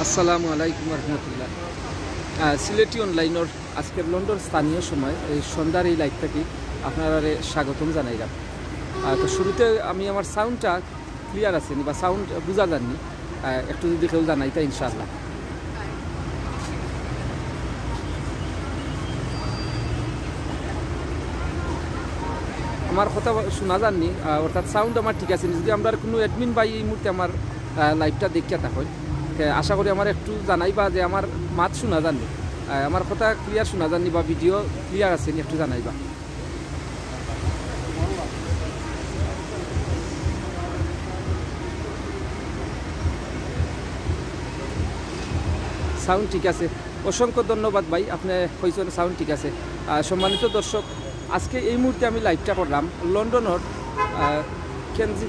আসসালামু আলাইকুম রহমতুল্লাহ। সিলেটি অনলাইনের আজকের লন্ডন স্থানীয় সময় এই সন্ধ্যার এই লাইভটাকে আপনারা স্বাগতম জানাইলাম। তো শুরুতে আমি আমার সাউন্ডটা ক্লিয়ার আছে বা সাউন্ড বোঝা যাননি, একটু যদি কেউ জানাই তা ইনশাআল্লাহ। আমার কথা শোনা যাননি, অর্থাৎ সাউন্ড আমার ঠিক আছে। যদি আমরা কোনো অ্যাডমিন বাই এই মুহূর্তে আমার লাইভটা দেখিয়া থাকেন, আশা করি আমার একটু জানাইবা যে আমার মাত শোনা যাননি, আমার কথা ক্লিয়ার শোনা যাননি বা ভিডিও ক্লিয়ার আছে একটু জানাইবা। সাউন্ড ঠিক আছে, অসংখ্য ধন্যবাদ ভাই, আপনি কইছেন সাউন্ড ঠিক আছে। সম্মানিত দর্শক, আজকে এই মুহূর্তে আমি লাইভটা করলাম লন্ডনের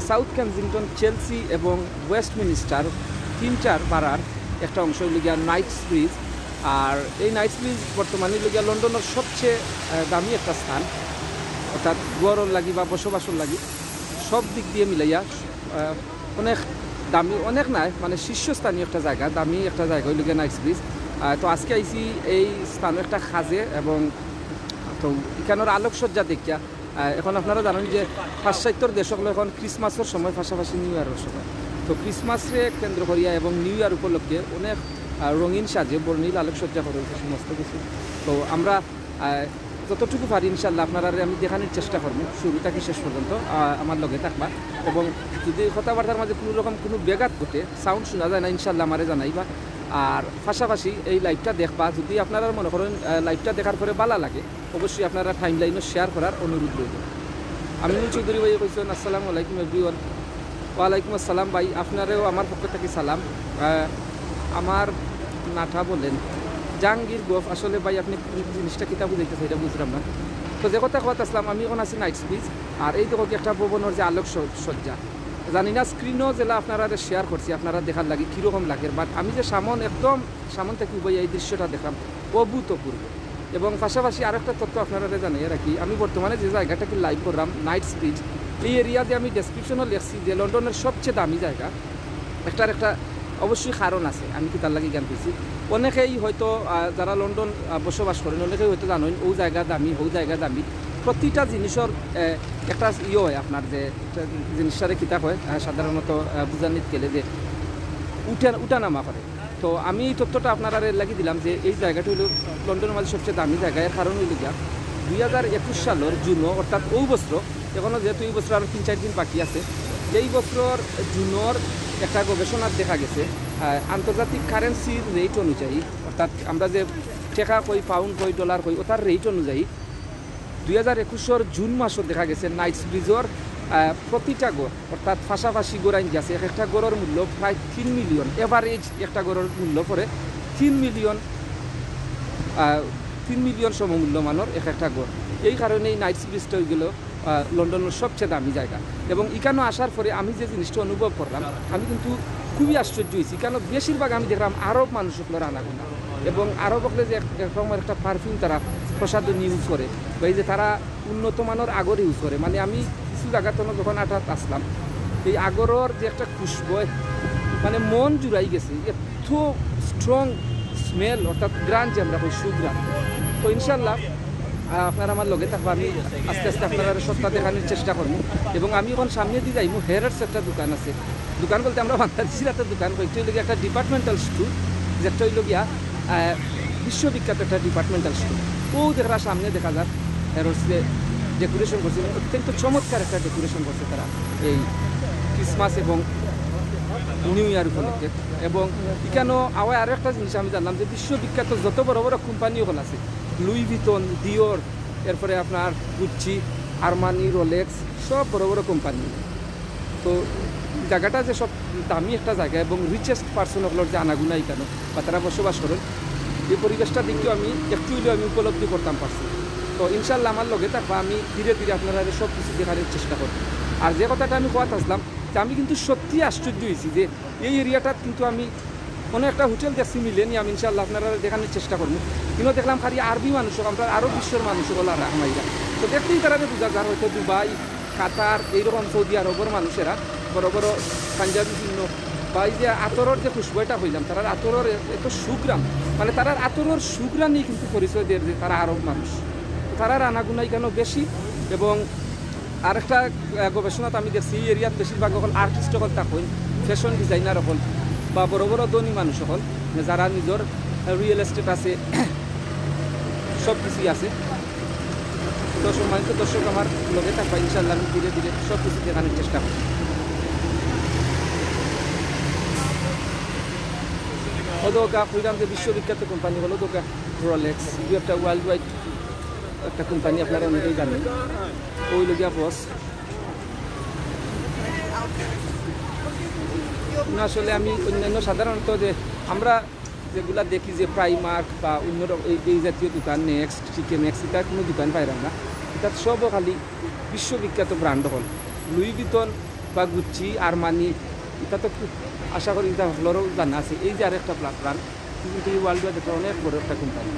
সাউথ কেনজিংটন, চেলসি এবং ওয়েস্টমিনিস্টার তিনটার পাড়ার একটা অংশ হইল নাইটস ব্রিজ। আর এই নাইটস ব্রিজ বর্তমানে হইল লন্ডনের সবচেয়ে দামি একটা স্থান, অর্থাৎ গড়র লাগি বা বসবাসর লাগি সব দিক দিয়ে মিলাইয়া অনেক দামি, অনেক নাই মানে শীর্ষস্থানীয় একটা জায়গা, দামি একটা জায়গা হইল নাইটস ব্রিজ। তো আজকে আইসি এই স্থানে একটা খাজে, এবং তো এখানের আলোকসজ্জা দেখিয়া এখন আপনারা জানেন যে পাশ্চাত্যর দেশগুলো এখন ক্রিসমাসের সময়, পাশাপাশি নিউ ইয়ারের সময়। তো ক্রিসমাসে কেন্দ্র করিয়া এবং নিউ ইয়ার উপলক্ষে অনেক রঙিন সাজে বর্ণিল আলোকসজ্জা করে সমস্ত কিছু। তো আমরা যতটুকু পারি ইনশাল্লাহ আপনারা আমি দেখানোর চেষ্টা করবো, শুরু থেকে শেষ পর্যন্ত আমার লগে থাকবা। এবং যদি কথাবার্তার মাঝে কোনো রকম কোনো ব্যাঘাত ঘটে, সাউন্ড শোনা যায় না, ইনশাল্লাহ আমারে জানাইবা। আর পাশাপাশি এই লাইভটা দেখবা, যদি আপনারা মনে করেন লাইভটা দেখার পরে ভালো লাগে, অবশ্যই আপনারা টাইম লাইনও শেয়ার করার অনুরোধ রইল। আমিনুল চৌধুরী ভাই কইছেন আসসালামু আলাইকুম এভরিওয়ান। ওয়ালাইকুম আসসালাম ভাই, আপনারেও আমার পক্ষ থেকে সালাম। আমার নাটা বলেন জাহাঙ্গীর গফ, আসলে ভাই আপনি জিনিসটা কিতাব বুঝাইতেছে এটা বুঝলাম না। তো যে কথা আসলাম, আমি এখন আছি নাইটস ব্রিজ। আর এই দেখো একটা ভবনের যে আলোক সজ্জা, জানি না স্ক্রিনও যেটা আপনারা শেয়ার করছি আপনারা দেখার লাগে কীরকম লাগে, বাট আমি যে একদম সামন থেকে বই এই দৃশ্যটা দেখলাম অভূতপূর্ব। এবং পাশাপাশি আরেকটা তথ্য আপনারা জানিয়ে রাখি, আমি বর্তমানে যে জায়গাটাকে লাইভ করলাম নাইটস ব্রিজ, এই এরিয়াতে আমি ডেসক্রিপশনও লিখছি যে লন্ডনের সবচেয়ে দামি জায়গা। একটা অবশ্যই কারণ আছে, আমি কি তার লাগে জ্ঞান পেয়েছি। অনেকেই হয়তো যারা লন্ডন বসবাস করেন অনেকেই হয়তো জানেন ও জায়গা দামি, ও জায়গা দামি। প্রতিটা জিনিসের একটা হয় আপনার, যে জিনিসটারে কিতাব হয় সাধারণত বুঝানিত গেলে যে উঠানামা করে। তো আমি এই তথ্যটা আপনারা লাগিয়ে দিলাম যে এই জায়গাটা হইল লন্ডনের মাঝে সবচেয়ে দামি জায়গা। এর কারণ হইল গিয়া 2021 সালের জুনও, অর্থাৎ ওই বছর, এখনও যেহেতু এই বছর আরও 3-4 দিন বাকি আছে, এই বছর জুনের একটা গবেষণার দেখা গেছে আন্তর্জাতিক কারেন্সির রেট অনুযায়ী, অর্থাৎ আমরা যে টাকা কই, পাউন্ড কই, ডলার কই, ওটার রেট অনুযায়ী 2021 জুন মাসও দেখা গেছে নাইটস ব্রিজের প্রতিটা গড়, অর্থাৎ পাশাপাশি গড় আইন গেছে, এক একটা গড়ের মূল্য প্রায় 3 মিলিয়ন। এভারেজ একটা গড়ের মূল্য পরে 3 মিলিয়ন সমমূল্য মানের এক একটা গড়। এই কারণে এই নাইটস ব্রিজটা হয়ে গেল লন্ডনের সবচেয়ে দামি জায়গা। এবং এখানে আসার পরে আমি যে জিনিসটা অনুভব করলাম, আমি কিন্তু খুবই আশ্চর্য হয়েছি, কারণ বেশিরভাগ আমি দেখলাম আরব মানুষগুলোর আনাগোনা, এবং আরব হলে যে এরকম একটা পারফিউম তারা প্রসাধন ইউজ করে, বা এই যে তারা উন্নত মানের আগর ইউজ করে। মানে আমি কিছু জায়গাতে যখন আসলাম, এই আগরের যে একটা খুশবু, মানে মন জুড়াই গেছে, এত স্ট্রং স্মেল, অর্থাৎ গ্রান যে আমরা কই সুগ্রান। তো ইনশাল্লাহ আপনারা আমার লগে থাকবো, আমি আস্তে আস্তে আপনারা সত্তা দেখানোর চেষ্টা করবো। এবং আমি এখন সামনে দিয়ে যাইমু, হ্যারোডস একটা দোকান আছে, দোকান বলতে আমরা বাংলাদেশের একটা দোকান, এটা হইল একটা ডিপার্টমেন্টাল স্টোর, যেটা হইল গিয়া বিশ্ববিখ্যাত একটা ডিপার্টমেন্টাল স্টোর। ও দেখা সামনে দেখা যাক হ্যারোডসে ডেকোরেশন করছে, অত্যন্ত চমৎকার একটা ডেকোরেশন করছে তারা এই ক্রিসমাস এবং নিউ ইয়ার উপলক্ষে। এবং এখানেও আবার আরও একটা জিনিস আমি জানলাম যে বিশ্ববিখ্যাত যত বড় বড় কোম্পানি ওখানে আছে, লুই ভিতন, ডিওর, এরপরে আপনার গুচ্চি, আরমানি, রোলেক্স, সব বড় বড় কোম্পানি। তো জায়গাটা যে সব দামি একটা জায়গা, এবং রিচেস্ট পার্সনগুলোর যে আনাগুনা এখানে বা তারা বসবাস করেন, এই পরিবেশটা দিকেও আমি একটু হইলেও আমি উপলব্ধি করতাম পারছি। তো ইনশাল্লাহ আমার লগে থাকবা, আমি ধীরে ধীরে আপনারা সব কিছু দেখানোর চেষ্টা করব। আর যে কথাটা আমি কথা আসলাম, যে আমি কিন্তু সত্যি আশ্চর্য হয়েছি যে এই এরিয়াটা কিন্তু আমি কোনো একটা হোটেল দেখছি মিলেনিয়াম, ইনশাল্লাহ আপনারা দেখানোর চেষ্টা করবো। কিন্তু দেখলাম খালি আরবি মানুষ, আমরা আরও বিশ্বের মানুষ বলা আমাইরা। তো দেখতেই তারা বোঝা যায় হয়তো দুবাই, কাতার, এইরকম সৌদি আরবের মানুষেরা বড় বড় পাঞ্জাবি বিভিন্ন বা এই যে আতরের যে খুশবুটা হইলাম, তারা আতরের এত সুগ্রাম, মানে তারা আতরের সুগ্রামই কিন্তু পরিচয় দেয় যে তারা আরব মানুষ। তারা রান্নাগুনাই কেন বেশি। এবং আরেকটা গবেষণাত আমি দেখছি এই এরিয়াত বেশিরভাগ হল আর্টিস্ট হল, তখন ফ্যাশন ডিজাইনার হল বা বড় বড় ধনী মানুষ হল, যারা নিজের রিয়েল এস্টেট আছে, সব কিছুই আছে। তো সম্মানিত দর্শক আমার লগে থাকবা, ইনশাল্লাহ আমি ধীরে ধীরে সব কিছু দেখানোর চেষ্টা করি। হদোকা হইলাম যে বিশ্ববিখ্যাত কোম্পানি হলো দোকা রোলেক্স, একটা ওয়ার্ল্ড ওয়াইড একটা কোম্পানি, আপনারা অনেকেই জানেন। ওই লগিয়া বস আসলে আমি অন্যান্য সাধারণত যে আমরা যেগুলা দেখি যে প্রাইমার্ক বা অন্য এই জাতীয় দোকান, নেক্সট, টিকে ম্যাক্স, এটা কোনো দোকান পাইলাম না। এটা সবও খালি বিশ্ববিখ্যাত ব্র্যান্ড হল, লুই ভিতন বা গুচ্ছি, আরমানি, এটা তো আশা করি এটা হলেরও জানা আছে। এই যে আরেকটা ব্র্যান্ড, কিন্তু এই ওয়ার্ল্ড ওয়াইড একটা অনেক বড় একটা কোম্পানি।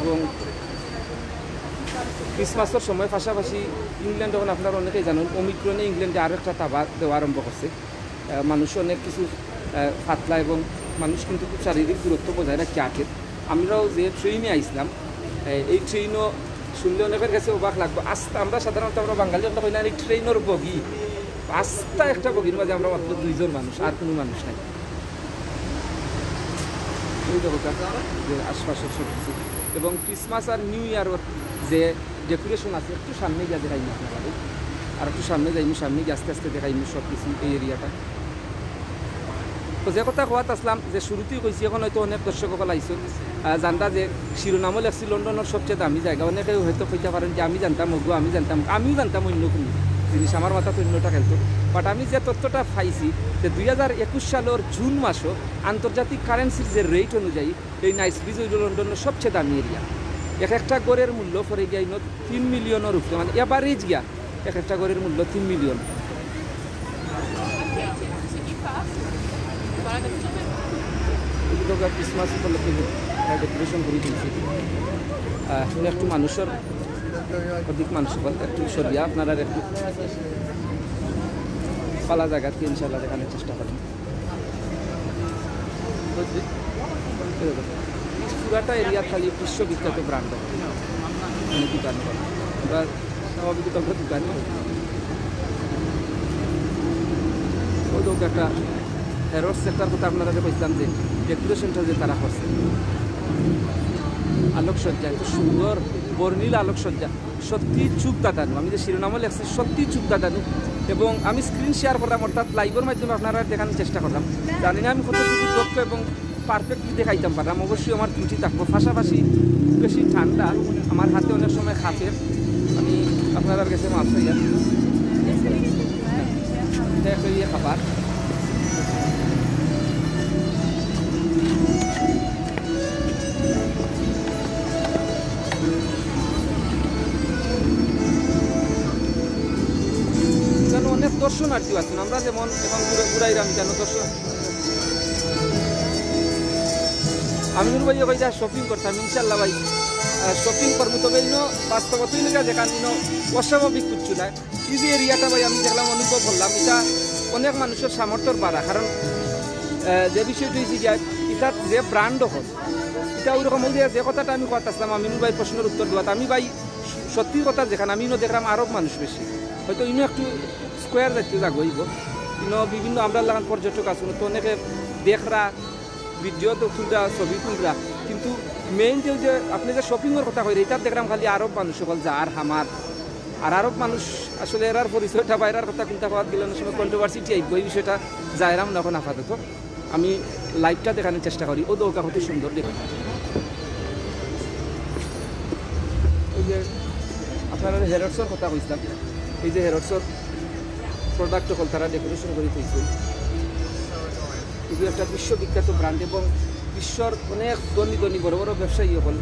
এবং ক্রিসমাসের সময় পাশাপাশি ইংল্যান্ড, যখন আপনারা অনেকেই জানেন ওমিক্রনে ইংল্যান্ডে আরও একটা তাবা দেওয়া আরম্ভ করছে। মানুষ অনেক কিছু পাতলা এবং মানুষ কিন্তু খুব শারীরিক দূরত্ব বজায় রাখতে আঁকে। আমরাও যে ট্রেনে আইসলাম, এই ট্রেনও শুনলে অনেকের কাছে অবাক লাগবে। আস্তে আমরা সাধারণত আমরা বাঙালি আমরা হই না, এই ট্রেনের বগি আস্তা একটা বগির মাঝে আমরা মাত্র 2 জন মানুষ, আর কোনো মানুষ নাই। ওই দরকার যে আশপাশের সব কিছু। এবং ক্রিসমাস আর নিউ ইয়ারের যে ডেকোরেশন আছে, একটু সামনে গিয়ে দেখাইনি আপনারা, আর একটু সামনে যাইনি, সামনে গিয়ে আস্তে আস্তে দেখাইনি সব কিছু এই এরিয়াটা। তো যে কথা কোয়াত আসলাম যে শুরুতেই কইছি, এখন হয়তো অনেক দর্শকসকল আইসো জানতা যে শিরোনামও লেখছি লন্ডনের সবচেয়ে দামি জায়গা। অনেকে হয়তো কইতে পারেন যে আমি জানতাম ওগো, আমি জানতাম, আমিও জানতাম অন্য কোনো জিনিস, আমার মাথা তো অন্যটা খেলতো। বাট আমি যে তথ্যটা পাইছি যে 2021 সালের জুন মাসও আন্তর্জাতিক কারেন্সির যে রেট অনুযায়ী এই নাইস ব্রিজ হইল লন্ডনের সবচেয়ে দামি এরিয়া। এক একটা গড়ের মূল্য পরে গিয়া 3 মিলিয়নের উপরে, মানে এভারেজ গিয়া এক একটা গড়ের মূল্য 3 মিলিয়ন। ক্রিসমাস উপলক্ষে ডেকোরেশন করে দিয়েছি। একটু মানুষের অধিক মানুষ বল একটু সরিয়া আপনারা একটু পালা জায়গাকে ইনশাল্লাহ দেখানোর চেষ্টা করেন। পুরাটা এরিয়া খালি বিশ্ববিখ্যাত ব্র্যান্ড দোকান করে, এবার স্বাভাবিক আমরা দোকানে ওই তো একটা হ্যারোডস সেক্টর কথা আপনারা বলছিলাম যে ডেকোরেশনটা যে তারা করছে, আলোকসজ্জা এত সুন্দর, বর্ণিল আলোকসজ্জা, সত্যি চুপ দাদানু। আমি যে শিরোনামও লেখছি সত্যি চুপ দাদানু। এবং আমি স্ক্রিন শেয়ার করলাম, অর্থাৎ লাইভের মাধ্যমে আপনারা দেখানোর চেষ্টা করলাম। জানি না আমি কতটুকু দক্ষ এবং পারফেক্টলি দেখাইতাম পারলাম, অবশ্যই আমার ত্রুটি থাকবো। পাশাপাশি বেশি ঠান্ডা, আমার হাতে অনেক সময় খাপের, আমি আপনাদের কাছে মাছ চাইয়া খাবার। অনেক দর্শনার্থী আছেন, আমরা যেমন এখন ঘুরাইলাম কেন দর্শন। আমি ভাই ভাই যা শপিং করতাম ইনশাল্লাহ ভাই শপিং করবো, তবে বাস্তবতই লেগে যেখান অস্বাভাবিক কিছু না। এই যে এরিয়াটা ভাই আমি দেখলাম, অনুভব করলাম, এটা অনেক মানুষের সামর্থ্যর বাড়া। কারণ যে বিষয়টি হয়েছে গিয়া এটার যে ব্র্যান্ড হল, এটা ওইরকম হল যে কথাটা আমি কথা আসলাম আমিনুল ভাই প্রশ্নের উত্তর দেওয়া, আমি ভাই সত্যি কথা যেখানে আমি দেখলাম আরব মানুষ বেশি, হয়তো ইনো একটু স্কোয়ার জাতীয় জাগ হইব, ইনো বিভিন্ন আমরা লাগান পর্যটক আছেন, তো অনেকে দেখরা ভিডিও তো তুলরা, ছবি তুলরা, কিন্তু মেইন যে আপনি যে শপিংয়ের কথা কই এটার দেখলাম খালি আরব মানুষ সকল যার হামার। আর আরব মানুষ আসলে এরার পরিচয়টা বা এরার কথা চিন্তা করার গেলে অনেক সময় কন্ট্রোভার্সিটি আইব, এই বিষয়টা যায়রাম না এখন আপাতত আমি লাইভটা দেখানোর চেষ্টা করি। ও দৌকা হতে সুন্দর দেখুন। এই যে আপনারা হেরডসের কথা কইছিলাম, এই যে হেরডসের প্রোডাক্ট হল তারা ডেকোরেশন করে দিয়েছে, এগুলো একটা বিশ্ববিখ্যাত ব্র্যান্ড এবং বিশ্বর অনেক ধনী ধনী বড় বড় ব্যবসায়ী হল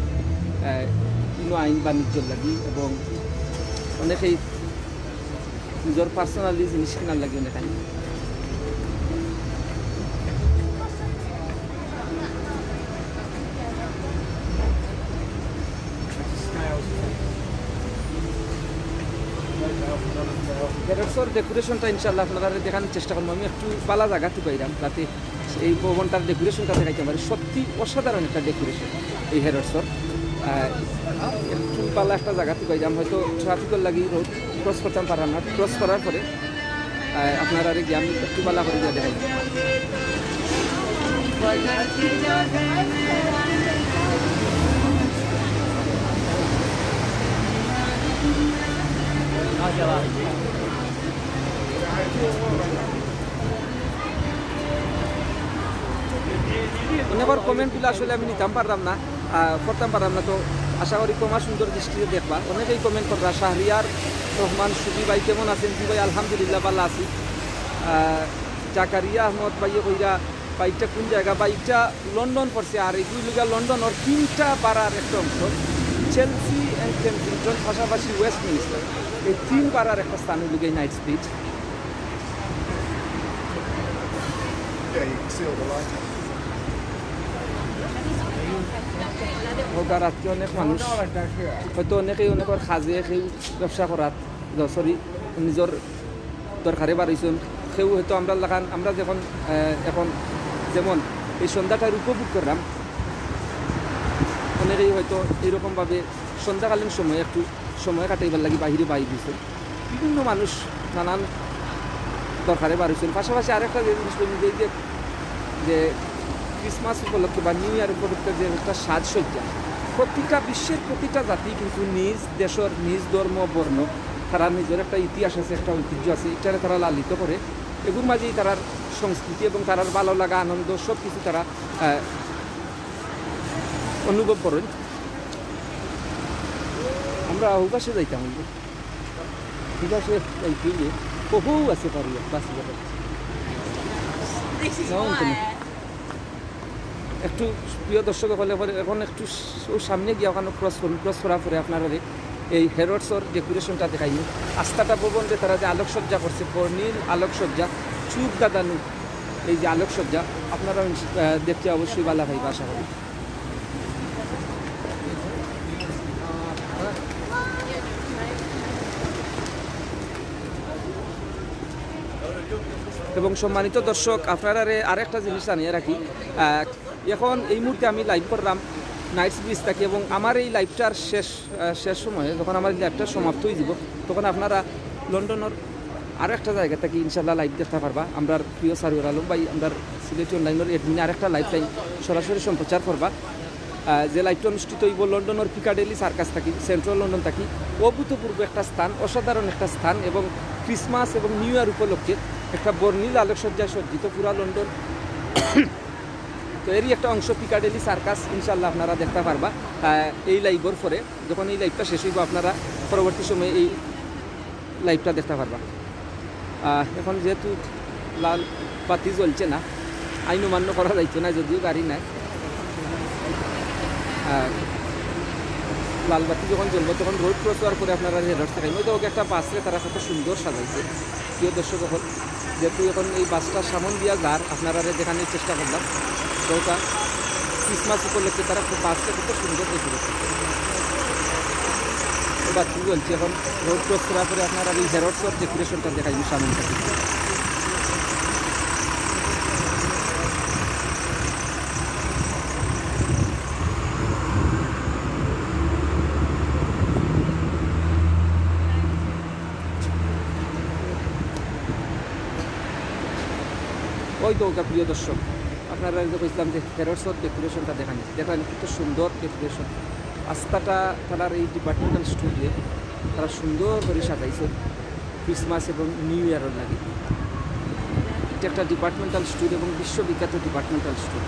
ইনো আইন বাণিজ্যর লাগি এবং অনেকেই নিজের পার্সোনালি জিনিস কেনার লাগে অনেক আইন। হ্যারোডসর ডেকোরেশনটা ইনশাল্লাহ আপনারা দেখানোর চেষ্টা করবো। আমি একটু পালা জায়গা থেকে পাইলাম যাতে এই ভবনটার ডেকোরেশনটা দেখাইতে পারি। সত্যি অসাধারণ একটা ডেকোরেশন এই হ্যারোডসর। একটু পালা একটা জায়গা থেকে পাইলাম, হয়তো ট্রাফিকের লাগি রোড ক্রস করতাম পারলাম না। ক্রস করার পরে আপনারা গিয়ে আমি একটু পালা করে দিয়ে দেখাই। অনেকের কমেন্টগুলো আসলে আমি নিতাম পারলাম না, করতাম পারলাম না, তো আশা করি তোমা সুন্দর দৃষ্টিতে দেখবা। অনেকেই কমেন্ট করবা। শাহরিয়ার রহমান সুবি ভাই কেমন আছেন? জি ভাই আলহামদুলিল্লাহ ভালো আছি। জাকারিয়া আহমদ ভাইয়ে কইরা বাইকটা কোন জায়গা? বাইকটা লন্ডন পড়ছে, আর এগুলি লিগা লন্ডনের 3টা পাড়ার একটা অংশ, চেলসি অ্যান্ড কেনজিংটন, পাশাপাশি ওয়েস্ট মিনিস্টার, এই 3 পাড়ার একটা স্থান লিগে নাইট স্পিচ। ওটার আজকে অনেক মানুষ, হয়তো অনেকেই অনেকের খাজে কেউ ব্যবসা করার সরি নিজের দরকারে বাড়িয়েছেন, কেউ হয়তো আমরা লাগান আমরা যখন এখন যেমন এই সন্ধ্যাটার উপভোগ করলাম, অনেকেই হয়তো এইরকমভাবে সন্ধ্যাকালীন সময়ে একটু সময় কাটাইবার লাগি বাহিরে বাইর দিয়েছেন। বিভিন্ন মানুষ নানান দরকারে বাড়িয়েছেন। পাশাপাশি আরেকটা যে জিনিস যে ক্রিসমাস উপলক্ষে বা নিউ ইয়ার উপলক্ষে যে একটা সাজসজ্জা, প্রতিটা বিশ্বের প্রতিটা জাতি কিন্তু নিজ দেশের নিজ ধর্ম বর্ণ তারা নিজের একটা ইতিহাস আছে, একটা ঐতিহ্য আছে, এটারে তারা লালিত করে। এগুলোর মাঝেই তারার সংস্কৃতি এবং তারার ভালো লাগা আনন্দ সব কিছু তারা অনুভব করেন। আমরা উপাসে যাইতাম, উপাসে যাইতে বহু আছে পারি বাসি একটু প্রিয় দর্শক হলে পরে এখন একটু সামনে গিয়ে ওখানে ক্রস করার পরে আপনারা এই হ্যারোডসর ডেকোরেশনটা দেখাই। আস্থাটা ভবনকে তারা যে আলোকসজ্জা করছে, বর্ণিল আলোকসজ্জা, চুপ দাদানু, এই যে আলোকসজ্জা আপনারা দেখতে অবশ্যই ভালো ভাই আশা করি। এবং সম্মানিত দর্শক আপনারা আরেকটা জিনিস জানিয়ে রাখি, এখন এই মুহূর্তে আমি লাইভ করলাম নাইট ব্রিজ থাকি, এবং আমার এই লাইভটার শেষ সময়ে যখন আমার এই লাইভটা সমাপ্ত হয়ে যাব তখন আপনারা লন্ডনের আরও একটা জায়গা থেকে ইনশাল্লাহ লাইভ দেখতে পারবা। আমরা প্রিয় সারুর আলম ভাই আমরা সিলেটি অনলাইনের এডমিনে আরেকটা লাইভ টাইম সরাসরি সম্প্রচার করবা, যে লাইভটা অনুষ্ঠিত হইব লন্ডনের পিকাডেলি সার্কাস থাকি, সেন্ট্রাল লন্ডন থাকি। অভূতপূর্ব একটা স্থান, অসাধারণ একটা স্থান, এবং ক্রিসমাস এবং নিউ ইয়ার উপলক্ষে একটা বর্ণিল আলোকসজ্জায় সজ্জিত পুরা লন্ডন। তো এরই একটা অংশ পিকাডেলি সার্কাস ইনশাল্লাহ আপনারা দেখতে পারবা এই লাইভের পরে। যখন এই লাইভটা শেষ হইব আপনারা পরবর্তী সময়ে এই লাইভটা দেখতে পারবা। এখন যেহেতু লাল বাতি জ্বলছে না, আইন অমান্য করা যাইতো না, যদিও গাড়ি নাই। লাল বাতি যখন জ্বলবো তখন রোড ক্রস হওয়ার পরে আপনারা হ্যারোডস থাকেন। ওই তো ওকে একটা বাসে তারা কত সুন্দর সাজাইছে। প্রিয় দর্শক এখন যেহেতু এখন এই বাসটা সামন দিয়া যার আপনারা দেখানোর চেষ্টা করলাম, তো ওটা ক্রিসমাস উপলক্ষে তারা খুব বাসটা কত সুন্দর ডেকোরেশন বাতি জ্বলছে। এখন রোড ক্রস করার পরে আপনারা এই হ্যারোডসের ডেকোরেশনটা দেখাইনি সামন থেকে। ওই তো ওটা প্রিয় দর্শক আপনারা বলছিলাম যে হ্যারোডসের ডেকোরেশনটা দেখানি, দেখেন কত সুন্দর ডেকোরেশন। আস্থাটা তার এই ডিপার্টমেন্টাল স্টোরে তারা সুন্দর করে সাজাইছে ক্রিসমাস এবং নিউ ইয়ারের লাগে। এটা একটা ডিপার্টমেন্টাল স্টোর এবং বিশ্ববিখ্যাত ডিপার্টমেন্টাল স্টোর।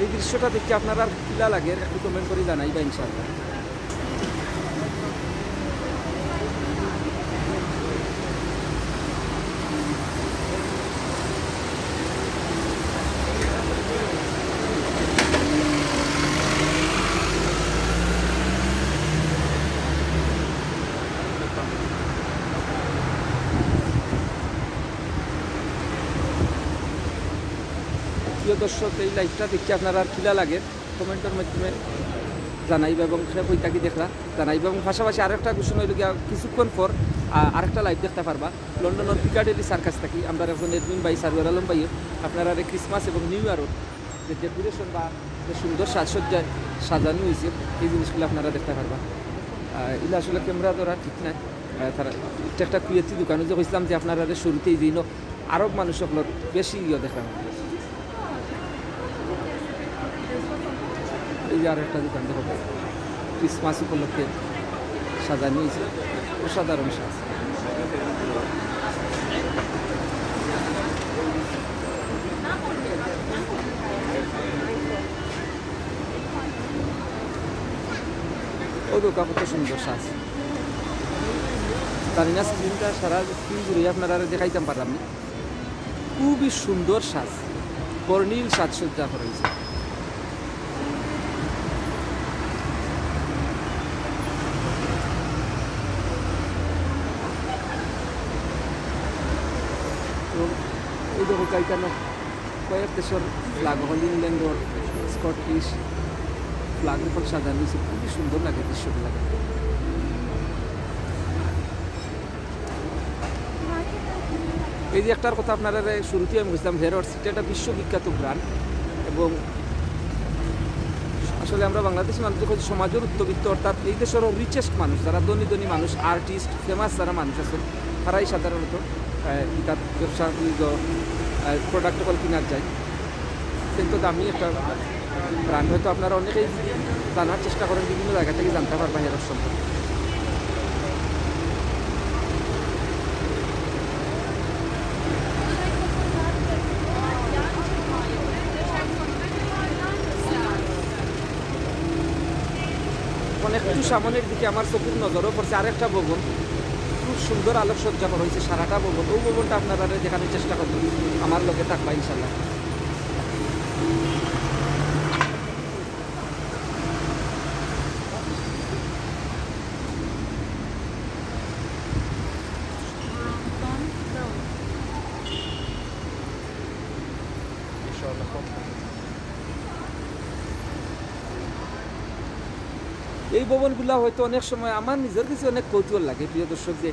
এই দৃশ্যটা দেখতে আপনারা কিলা লাগে একটু কমেন্ট করে জানাইবা ইনশাআল্লাহ। প্রিয় দর্শক এই লাইভটা দেখি আপনারা আর কিলা লাগে কমেন্টের মাধ্যমে জানাইবা এবং সে বইটা কি দেখলা জানাইবা এবং পাশাপাশি আরেকটা ঘোষণা হইল গিয়া কিছুক্ষণ পর আরেকটা লাইভ দেখতে পারবা লন্ডনের পিকাডেলি সার্কাস থাকি আমরা একজন এডমিন ভাই সারওয়ার আলম ভাইয়ের আপনারা ক্রিসমাস এবং নিউ ইয়ারও যে ডেকোরেশন বা যে সুন্দর সাজসজ্জায় সাজানো হয়েছে এই জিনিসগুলো আপনারা দেখতে পারবা। এগুলো আসলে ক্যামেরা ধরা ঠিক নাই, তারা একটা কুয়েতি দোকানে যে কইছিলাম যে আপনারা শুরুতেই দিন আরব মানুষ সকলের বেশি দেখলাম। এই যে আর একটা দোকান দেখো ক্রিসমাস উপলক্ষে সাজানো হয়েছে, অসাধারণ সাজ। ও দোকান কত সুন্দর সাজ, জানি না স্ক্রিনটা সারা স্ক্রিন ঘুরিয়ে আপনারা দেখাইতাম পারলাম না। খুবই সুন্দর সাজ, বর্ণিল সাজসজ্জা করা হয়েছে। এই দেখো কাইকানো কয়েক দেশের ফ্লাগ হল, ইংল্যান্ডর, স্কটিশ ফ্লাগ উপর সাজানো হয়েছে, খুবই সুন্দর লাগে দৃশ্যগুলো। এই যে একটার কথা আপনারা শুরুতেই আমি বুঝলাম, হ্যারোডস এটা একটা বিশ্ববিখ্যাত ব্র্যান্ড এবং আসলে আমরা বাংলাদেশি মানুষ যখন সমাজের উত্তবিত্ত অর্থাৎ এই দেশেরও রিচেস্ট মানুষ যারা ধনী ধনী মানুষ, আর্টিস্ট, ফেমাস যারা মানুষ আছেন তারাই সাধারণত তার ব্যবসা প্রোডাক্ট কল কেনার যায়। কিন্তু দামি একটা ব্র্যান্ড, হয়তো আপনারা অনেকেই জানার চেষ্টা করেন, বিভিন্ন জায়গা থেকে জানতে পারবেন হ্যারোডস সম্পর্কে। একটু সামনের দিকে আমার চোখের নজরও পড়ছে আরেকটা ভবন, খুব সুন্দর আলোকসজ্জা করা হয়েছে সারাটা ভবন। ওই ভবনটা আপনারা দেখানোর চেষ্টা করবেন, আমার লোকে থাকবা ইনশাল্লাহ। এই ভবনগুলো হয়তো অনেক সময় আমার নিজের কাছে অনেক কৌতূহল লাগে প্রিয় দর্শক, যে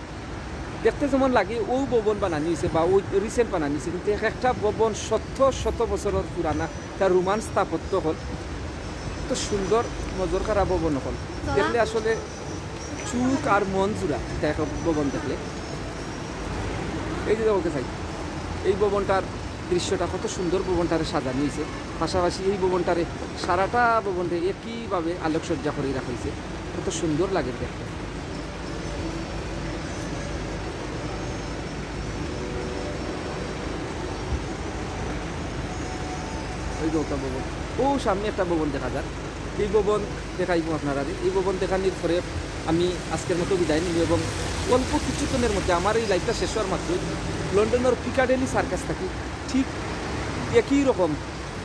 দেখতে যেমন লাগে ওই ভবন বানানো হয়েছে বা ওই রিসেন্ট বানানো হয়েছে, কিন্তু একটা ভবন শত বছরের পুরানা, তার রোমান স্থাপত্য হল, তো সুন্দর নজর কাড়া ভবন হল, দেখলে আসলে চুক আর মন জুড়া দেখা ভবন দেখলে। এই যে ওকে চাই এই ভবনটার দৃশ্যটা কত সুন্দর, ভবনটারে সাজানো হয়েছে, পাশাপাশি এই ভবনটারে সারাটা ভবনটা একইভাবে আলোকসজ্জা করে রাখা হয়েছে, কত সুন্দর লাগে দেখতে। ওই একটা ভবন, ও সামনে একটা ভবন দেখা যায়, এই ভবন দেখাইব আপনারা। এই ভবন দেখানোর পরে আমি আজকের মতো বিদায় নিব এবং অল্প কিছুক্ষণের মধ্যে আমার এই লাইফটা শেষ হওয়ার মাত্রই লন্ডনের পিকাডেলি সার্কাস থাকি ঠিক একই রকম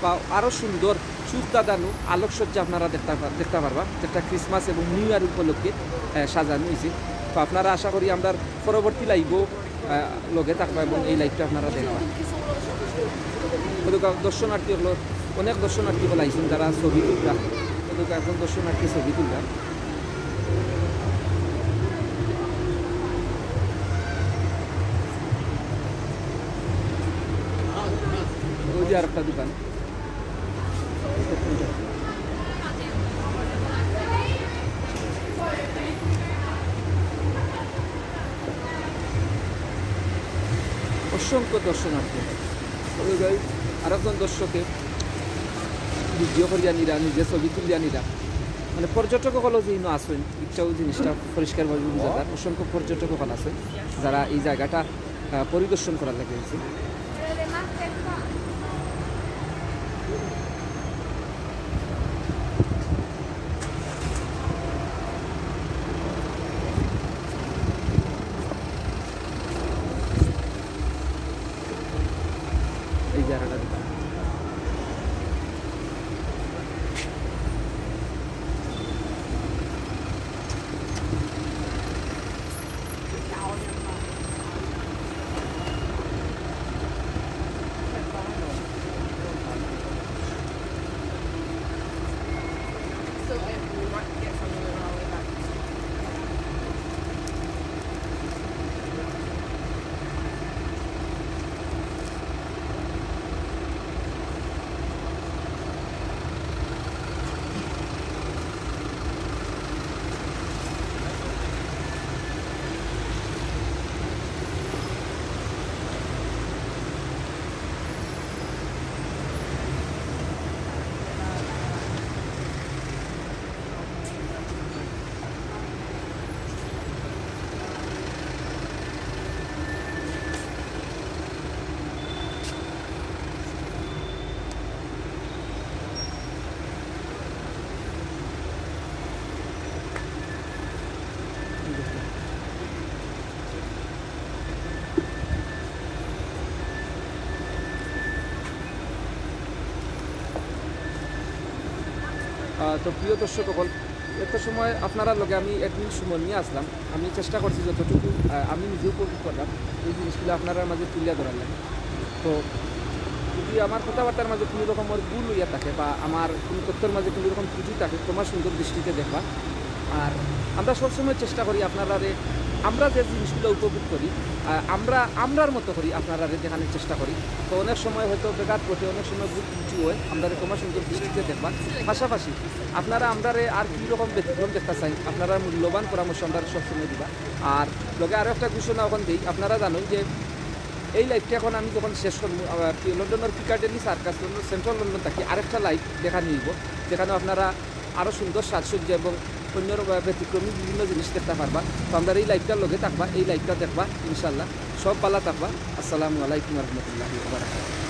বা আরও সুন্দর চুপ দাদানো আলোকসজ্জা আপনারা দেখতে পারবা, যেটা ক্রিসমাস এবং নিউ ইয়ার উপলক্ষে সাজানো হয়েছে। তো আপনারা আশা করি আমরা পরবর্তী লাইভও লগে থাকবা এবং এই লাইভটা আপনারা দেখবা। দর্শনার্থী হলো অনেক দর্শনার্থী হল আইসেন যারা ছবি তুলরা, এখন দর্শনার্থী ছবি তুলরা। ওই যে আর একটা দোকান, অসংখ্য দর্শনার্থী। আরেকজন দর্শকে ভিডিও করিয়া নিরা, নিজে ছবি তুলিয়া নিরা, মানে পর্যটক হলো যে আসেন, ইচ্ছাও জিনিসটা পরিষ্কারভাবে বুঝা যায়। অসংখ্য পর্যটক হল আছে যারা এই জায়গাটা পরিদর্শন করার লাগিয়েছে। এই জায়গাটা দোকান তো প্রিয় দর্শক সকল, এত সময় আপনারা লগে আমি একদিন সময় নিয়ে আসলাম। আমি চেষ্টা করছি যতটুকু আমি নিজে উপভোগ করলাম এই জিনিসগুলো আপনারা মাঝে তুলিয়া ধরার লাগে। তো যদি আমার কথাবার্তার মাঝে কোনো রকমের ভুল হইয়া থাকে বা আমার কোনো তথ্যের মাঝে কোনো রকম ত্রুটি থাকে, তোমার সুন্দর দৃষ্টিতে দেখবা। আর আমরা সবসময় চেষ্টা করি আপনারা আমরা যে জিনিসগুলো উপভোগ করি আমরার মতো করি আপনারা দেখানোর চেষ্টা করি। তো অনেক সময় হয়তো বেকার পথে অনেক সময় ভুল ত্রুটি হয়, আমরা তোমার সুন্দর দৃষ্টিতে দেখবা। পাশাপাশি আপনারা আমরারে আর কীরকম ব্যতিক্রম দেখতে চাই, আপনারা মূল্যবান পরামর্শ আমরা সবসময় দিবা। আর লগে আরও একটা ঘোষণা এখন দিই, আপনারা জানেন যে এই লাইভটা এখন আমি যখন শেষ করবো লন্ডনের Piccadilly circus London central London থাকি আরেকটা লাইভ দেখা নিব, যেখানে আপনারা আরও সুন্দর সাজসজ্জা এবং অন্য ব্যতিক্রমী বিভিন্ন জিনিস দেখতে পারবা। তো আমরা এই লাইভটার লগে থাকবা, এই লাইভটা দেখবা, ইনশাল্লাহ সব ভালো থাকবা। আসসালামু আলাইকুম রহমতুল্লাহি ওয়া বারাকাতুহু।